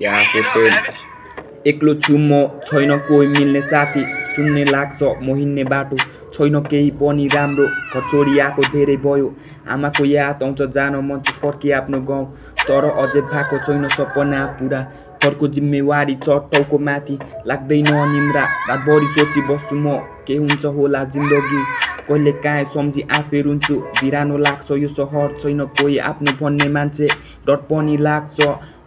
या hotel एक्लो छु म छैन कोही मिल्ने साथी सुन्ने लाग्छ मोहिने बाटो छैन केही पनि राम्रो घर छोडी आएको धेरै भयो आमाको याद आउँछ जान मन छ फर्की आफ्नो गाउँ तर अझै भएको छैन सपना पुरा घरको जिम्मेवारी छ टाउको माथि लाग्दैन निन्द्रा रातभरि सोची बस्छु म के हुन्छ होला जिन्दगी कहिले काहीँ सम्झी आफै रुन्छु बिरानो लाग्छ यो सहर छैन कोही आफ्नो भन्ने मान्छे डर पनि लाग्छ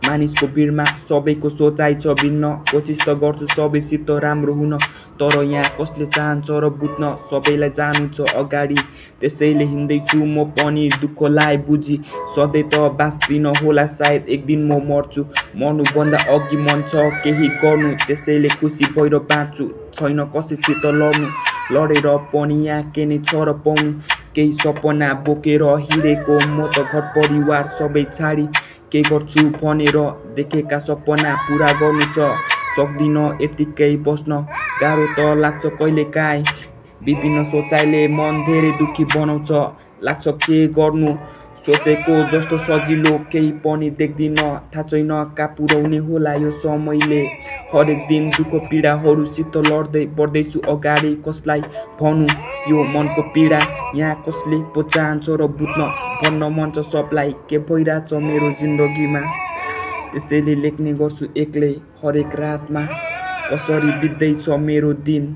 मानिसको भिडमा सबैको सोचाइ छ भिन्न कोसिस त गर्छु सबैसित राम्रो हुन तर यहाँ कसले चाहन्छ र बुझ्न सबैलाई जानु छ अगाडि त्यसैले हिँड्दैछु म पनि दुःखलाई बुझी सधैँ त बाँच्दिन होला सायद एक दिन म मर्छु मर्नुभन्दा अघि मन छ केही गर्नु त्यसैले खुसी भएर बाँच्छु छैन कसैसित लड्नु लडेर पनि यहाँ के नै छ र पाउनु केही सपना बोकेर हिँडेको म त घर परिवार सबै छाडी के गर्छु भनेर देखेका सपना पुरा गर्नु छ सक्दिन यतिकै बस्न गाह्रो त लाग्छ कहिले काहीँ विभिन्न सोचाइले मन धेरै दुखी बनाउँछ लाग्छ के गर्नु सोचेको जस्तो सजिलो केही पनि देख्दिन थाहा छैन कहाँ पुर्याउने होला यो समयले हरेक दिन दुःख पीडाहरूसित लड्दै बढ्दैछु अगाडि कसलाई भनौँ यो मनको पीडा यहाँ कसले पो चाहन्छ र बुझ्न भन्न मन छ सबलाई के भइरहेछ मेरो जिन्दगीमा त्यसैले लेख्ने गर्छु एक्लै हरेक रातमा कसरी बित्दैछ मेरो दिन।